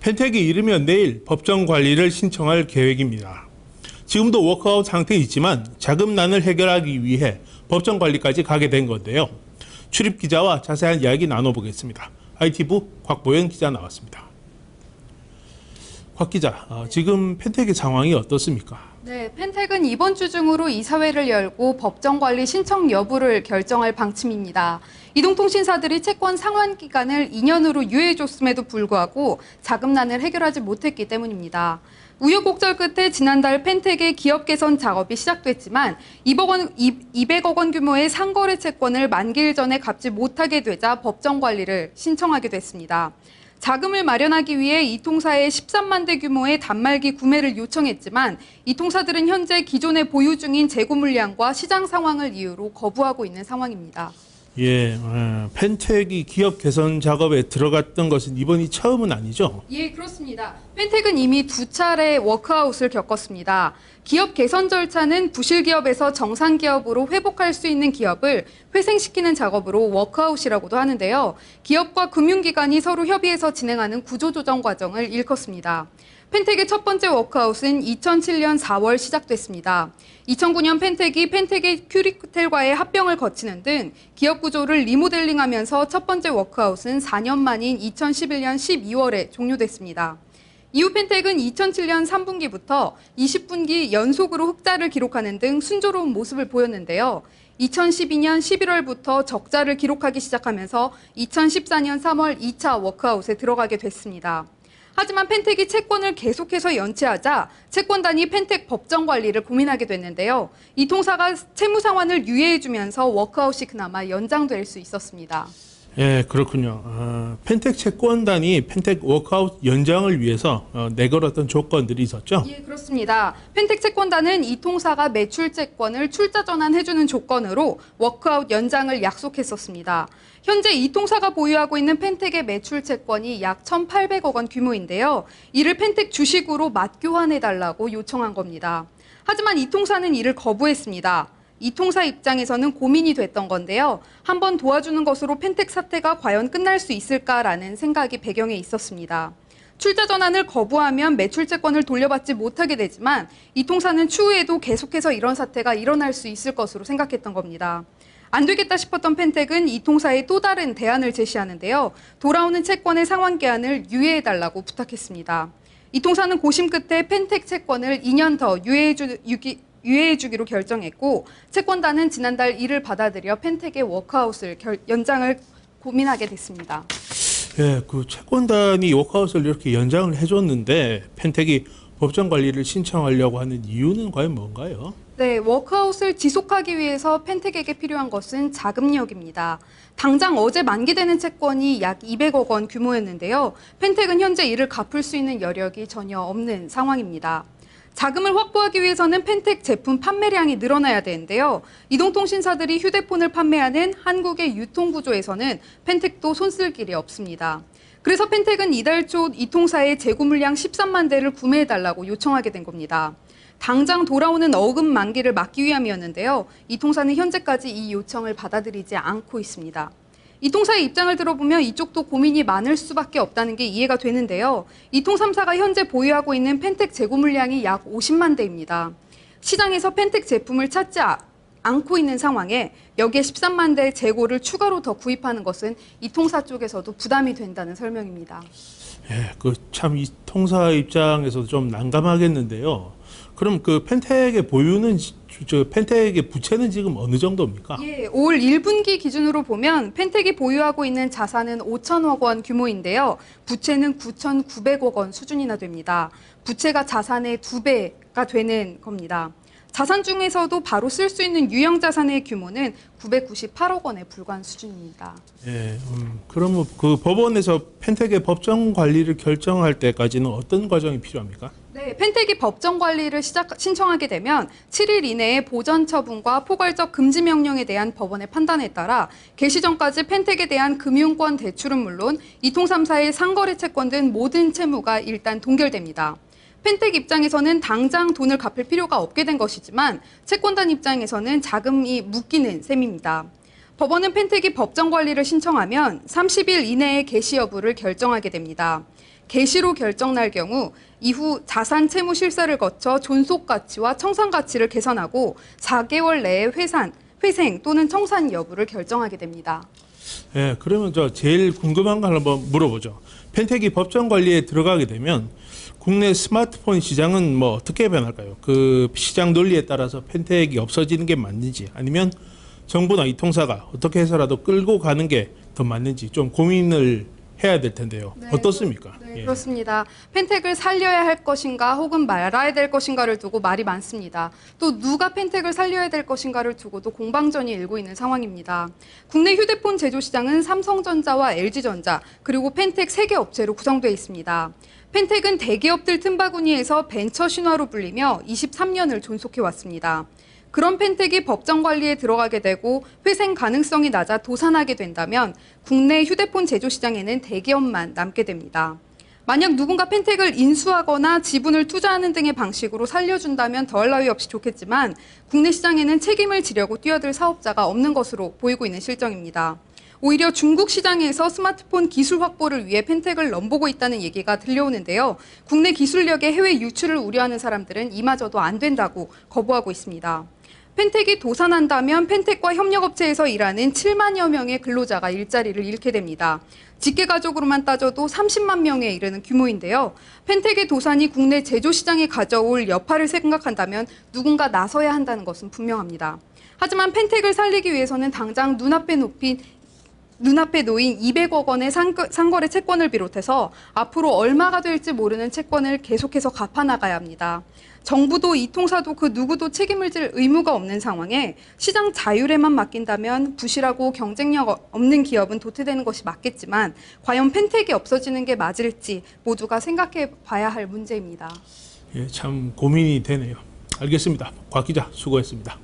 펜텍이 이르면 내일 법정 관리를 신청할 계획입니다. 지금도 워크아웃 상태에 있지만 자금난을 해결하기 위해 법정 관리까지 가게 된 건데요. 출입 기자와 자세한 이야기 나눠보겠습니다. IT부 곽보현 기자 나왔습니다. 곽 기자, 지금 펜텍의 상황이 어떻습니까? 네, 펜텍은 이번 주 중으로 이사회를 열고 법정 관리 신청 여부를 결정할 방침입니다. 이동통신사들이 채권 상환 기간을 2년으로 유예해줬음에도 불구하고 자금난을 해결하지 못했기 때문입니다. 우여곡절 끝에 지난달 펜텍의 기업 개선 작업이 시작됐지만 200억 원 규모의 상거래 채권을 만기일 전에 갚지 못하게 되자 법정 관리를 신청하게 됐습니다. 자금을 마련하기 위해 이 통사에 13만 대 규모의 단말기 구매를 요청했지만 이 통사들은 현재 기존에 보유 중인 재고 물량과 시장 상황을 이유로 거부하고 있는 상황입니다. 예, 펜텍이 기업 개선 작업에 들어갔던 것은 이번이 처음은 아니죠? 예, 그렇습니다. 펜텍은 이미 2차례 워크아웃을 겪었습니다. 기업 개선 절차는 부실 기업에서 정상 기업으로 회복할 수 있는 기업을 회생시키는 작업으로 워크아웃이라고도 하는데요. 기업과 금융기관이 서로 협의해서 진행하는 구조조정 과정을 일컫습니다. 펜텍의 첫 번째 워크아웃은 2007년 4월 시작됐습니다. 2009년 펜텍이 펜텍의 큐리텔과의 합병을 거치는 등 기업 구조를 리모델링하면서 첫 번째 워크아웃은 4년 만인 2011년 12월에 종료됐습니다. 이후 펜텍은 2007년 3분기부터 20분기 연속으로 흑자를 기록하는 등 순조로운 모습을 보였는데요. 2012년 11월부터 적자를 기록하기 시작하면서 2014년 3월 2차 워크아웃에 들어가게 됐습니다. 하지만 펜텍이 채권을 계속해서 연체하자 채권단이 펜텍 법정 관리를 고민하게 됐는데요. 이 통사가 채무 상환을 유예해주면서 워크아웃이 그나마 연장될 수 있었습니다. 예, 그렇군요. 펜텍 채권단이 펜텍 워크아웃 연장을 위해서 내걸었던 조건들이 있었죠? 예, 그렇습니다. 펜텍 채권단은 이 통사가 매출 채권을 출자 전환해주는 조건으로 워크아웃 연장을 약속했었습니다. 현재 이 통사가 보유하고 있는 펜텍의 매출 채권이 약 1,800억 원 규모인데요. 이를 펜텍 주식으로 맞교환해달라고 요청한 겁니다. 하지만 이 통사는 이를 거부했습니다. 이 통사 입장에서는 고민이 됐던 건데요. 한번 도와주는 것으로 펜텍 사태가 과연 끝날 수 있을까라는 생각이 배경에 있었습니다. 출자 전환을 거부하면 매출 채권을 돌려받지 못하게 되지만 이 통사는 추후에도 계속해서 이런 사태가 일어날 수 있을 것으로 생각했던 겁니다. 안 되겠다 싶었던 펜텍은 이 통사에 또 다른 대안을 제시하는데요. 돌아오는 채권의 상환 기한을 유예해달라고 부탁했습니다. 이 통사는 고심 끝에 펜텍 채권을 2년 더 유예해주기로 결정했고 채권단은 지난달 이를 받아들여 펜텍의 워크아웃을 연장을 고민하게 됐습니다. 예, 그 채권단이 워크아웃을 이렇게 연장을 해줬는데 펜텍이 법정 관리를 신청하려고 하는 이유는 과연 뭔가요? 네, 워크아웃을 지속하기 위해서 펜텍에게 필요한 것은 자금력입니다. 당장 어제 만기되는 채권이 약 200억 원 규모였는데요. 펜텍은 현재 이를 갚을 수 있는 여력이 전혀 없는 상황입니다. 자금을 확보하기 위해서는 펜텍 제품 판매량이 늘어나야 되는데요. 이동통신사들이 휴대폰을 판매하는 한국의 유통구조에서는 펜텍도 손쓸 길이 없습니다. 그래서 펜텍은 이달 초 이 통사의 재고 물량 13만 대를 구매해달라고 요청하게 된 겁니다. 당장 돌아오는 어금 만기를 막기 위함이었는데요. 이 통사는 현재까지 이 요청을 받아들이지 않고 있습니다. 이 통사의 입장을 들어보면 이쪽도 고민이 많을 수밖에 없다는 게 이해가 되는데요. 이 통삼사가 현재 보유하고 있는 펜텍 재고 물량이 약 50만 대입니다. 시장에서 펜텍 제품을 찾지 않고 있는 상황에 여기에 13만 대 재고를 추가로 더 구입하는 것은 이 통사 쪽에서도 부담이 된다는 설명입니다. 예, 그 참 이 통사 입장에서도 좀 난감하겠는데요. 그럼 그 펜텍의 보유는 펜텍의 부채는 지금 어느 정도입니까? 예, 올 1분기 기준으로 보면 펜텍이 보유하고 있는 자산은 5천억 원 규모인데요. 부채는 9,900억 원 수준이나 됩니다. 부채가 자산의 2배가 되는 겁니다. 자산 중에서도 바로 쓸 수 있는 유형 자산의 규모는 998억 원에 불과한 수준입니다. 예, 그러면 그 법원에서 펜텍의 법정 관리를 결정할 때까지는 어떤 과정이 필요합니까? 네, 펜텍이 법정 관리를 신청하게 되면 7일 이내에 보전 처분과 포괄적 금지 명령에 대한 법원의 판단에 따라 개시 전까지 펜텍에 대한 금융권 대출은 물론 이통삼사의 상거래 채권 등 모든 채무가 일단 동결됩니다. 펜텍 입장에서는 당장 돈을 갚을 필요가 없게 된 것이지만 채권단 입장에서는 자금이 묶이는 셈입니다. 법원은 펜텍이 법정 관리를 신청하면 30일 이내에 개시 여부를 결정하게 됩니다. 개시로 결정 날 경우 이후 자산 채무 실사를 거쳐 존속 가치와 청산 가치를 계산하고 4개월 내에 회생 또는 청산 여부를 결정하게 됩니다. 예, 그러면 저 제일 궁금한 걸 한번 물어보죠. 펜텍이 법정 관리에 들어가게 되면 국내 스마트폰 시장은 뭐 어떻게 변할까요? 그 시장 논리에 따라서 펜텍이 없어지는 게 맞는지, 아니면 정부나 이 통사가 어떻게 해서라도 끌고 가는 게 더 맞는지 좀 고민을 해야 될 텐데요. 네, 어떻습니까? 네, 예. 그렇습니다. 펜텍을 살려야 할 것인가 혹은 말아야 될 것인가를 두고 말이 많습니다. 또 누가 펜텍을 살려야 될 것인가를 두고도 공방전이 일고 있는 상황입니다. 국내 휴대폰 제조 시장은 삼성전자와 LG전자 그리고 펜텍 3개 업체로 구성되어 있습니다. 펜텍은 대기업들 틈바구니에서 벤처 신화로 불리며 23년을 존속해 왔습니다. 그런 펜텍이 법정 관리에 들어가게 되고 회생 가능성이 낮아 도산하게 된다면 국내 휴대폰 제조 시장에는 대기업만 남게 됩니다. 만약 누군가 펜텍을 인수하거나 지분을 투자하는 등의 방식으로 살려준다면 더할 나위 없이 좋겠지만 국내 시장에는 책임을 지려고 뛰어들 사업자가 없는 것으로 보이고 있는 실정입니다. 오히려 중국 시장에서 스마트폰 기술 확보를 위해 펜텍을 넘보고 있다는 얘기가 들려오는데요. 국내 기술력의 해외 유출을 우려하는 사람들은 이마저도 안 된다고 거부하고 있습니다. 펜텍이 도산한다면 펜텍과 협력업체에서 일하는 7만여 명의 근로자가 일자리를 잃게 됩니다. 직계가족으로만 따져도 30만 명에 이르는 규모인데요. 펜텍의 도산이 국내 제조 시장에 가져올 여파를 생각한다면 누군가 나서야 한다는 것은 분명합니다. 하지만 펜텍을 살리기 위해서는 당장 눈앞에 놓인 200억 원의 상거래 채권을 비롯해서 앞으로 얼마가 될지 모르는 채권을 계속해서 갚아나가야 합니다. 정부도 이 통사도 그 누구도 책임을 질 의무가 없는 상황에 시장 자율에만 맡긴다면 부실하고 경쟁력 없는 기업은 도태되는 것이 맞겠지만 과연 펜텍이 없어지는 게 맞을지 모두가 생각해 봐야 할 문제입니다. 예, 참 고민이 되네요. 알겠습니다. 곽 기자 수고했습니다.